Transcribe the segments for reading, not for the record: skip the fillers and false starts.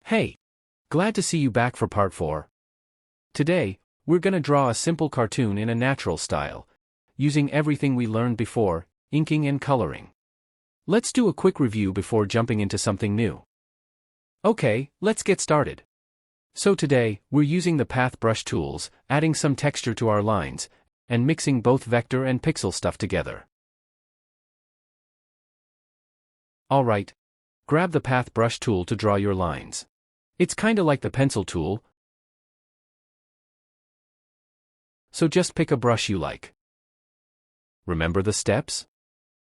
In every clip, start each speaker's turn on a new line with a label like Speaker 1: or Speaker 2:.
Speaker 1: Hey, glad to see you back for part 4. Today, we're gonna draw a simple cartoon in a natural style, using everything we learned before, inking and coloring. Let's do a quick review before jumping into something new. Okay, let's get started. So today, we're using the path brush tools, adding some texture to our lines, and mixing both vector and pixel stuff together. Alright, grab the path brush tool to draw your lines. It's kinda like the pencil tool, so just pick a brush you like. Remember the steps?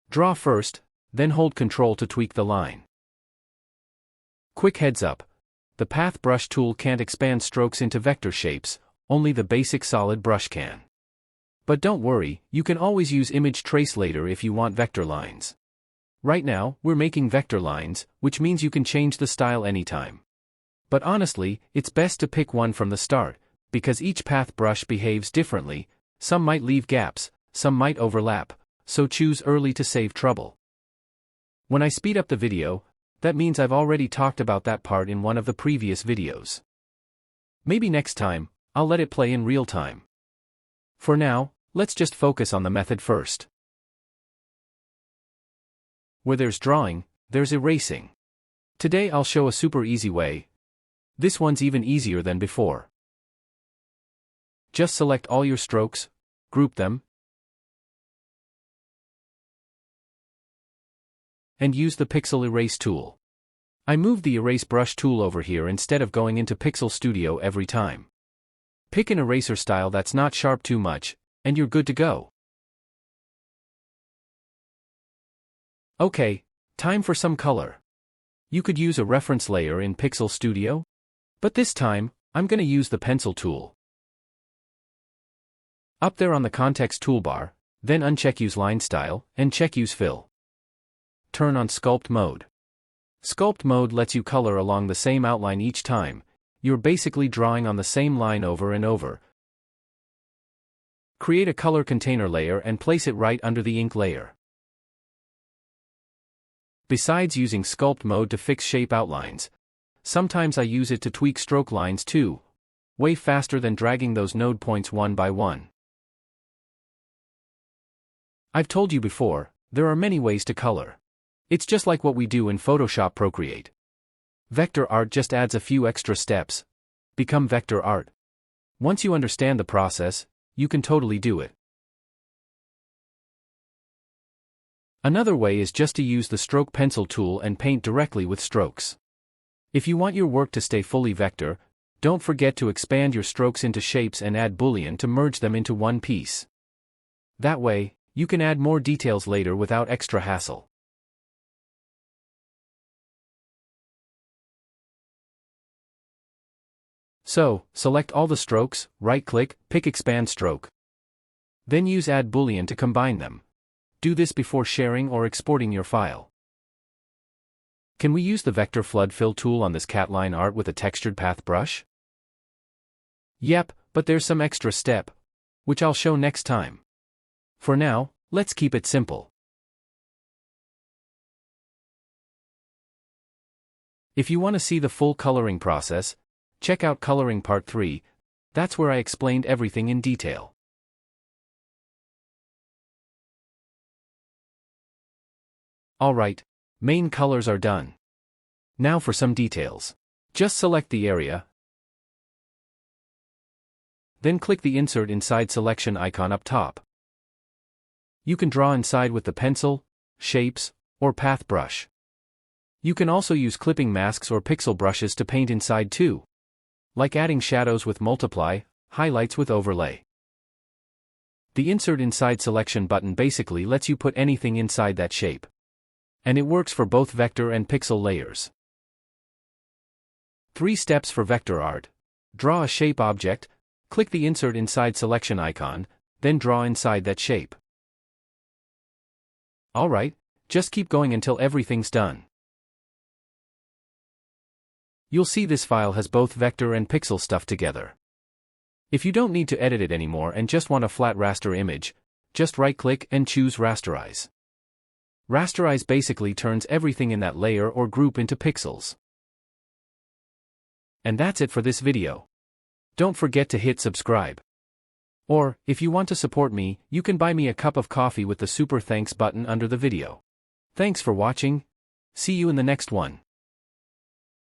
Speaker 1: Draw first, then hold Ctrl to tweak the line. Quick heads up, the path brush tool can't expand strokes into vector shapes, only the basic solid brush can. But don't worry, you can always use image trace later if you want vector lines. Right now, we're making vector lines, which means you can change the style anytime. But honestly, it's best to pick one from the start, because each path brush behaves differently, some might leave gaps, some might overlap, so choose early to save trouble. When I speed up the video, that means I've already talked about that part in one of the previous videos. Maybe next time, I'll let it play in real time. For now, let's just focus on the method first. Where there's drawing, there's erasing. Today I'll show a super easy way. This one's even easier than before. Just select all your strokes, group them, and use the Pixel Erase tool. I moved the Erase Brush tool over here instead of going into Pixel Studio every time. Pick an eraser style that's not sharp too much, and you're good to go. Okay, time for some color. You could use a reference layer in Pixel Studio, but this time, I'm gonna use the pencil tool. Up there on the context toolbar, then uncheck Use Line Style, and check Use Fill. Turn on Sculpt Mode. Sculpt Mode lets you color along the same outline each time, you're basically drawing on the same line over and over. Create a color container layer and place it right under the ink layer. Besides using Sculpt Mode to fix shape outlines, sometimes I use it to tweak stroke lines too, way faster than dragging those node points one by one. I've told you before, there are many ways to color. It's just like what we do in Photoshop Procreate. Vector art just adds a few extra steps. Become vector art. Once you understand the process, you can totally do it. Another way is just to use the stroke pencil tool and paint directly with strokes. If you want your work to stay fully vector, don't forget to expand your strokes into shapes and add boolean to merge them into one piece. That way, you can add more details later without extra hassle. So, select all the strokes, right-click, pick Expand Stroke. Then use Add Boolean to combine them. Do this before sharing or exporting your file. Can we use the Vector Flood Fill tool on this cat line art with a textured path brush? Yep, but there's some extra step, which I'll show next time. For now, let's keep it simple. If you want to see the full coloring process, check out Coloring Part 3, that's where I explained everything in detail. Alright, main colors are done. Now for some details. Just select the area, then click the Insert Inside Selection icon up top. You can draw inside with the pencil, shapes, or path brush. You can also use clipping masks or pixel brushes to paint inside too. Like adding shadows with multiply, highlights with overlay. The Insert Inside Selection button basically lets you put anything inside that shape. And it works for both vector and pixel layers. 3 steps for vector art. Draw a shape object, click the Insert Inside Selection icon, then draw inside that shape. Alright, just keep going until everything's done. You'll see this file has both vector and pixel stuff together. If you don't need to edit it anymore and just want a flat raster image, just right-click and choose Rasterize. Rasterize basically turns everything in that layer or group into pixels. And that's it for this video. Don't forget to hit subscribe. Or, if you want to support me, you can buy me a cup of coffee with the super thanks button under the video. Thanks for watching. See you in the next one.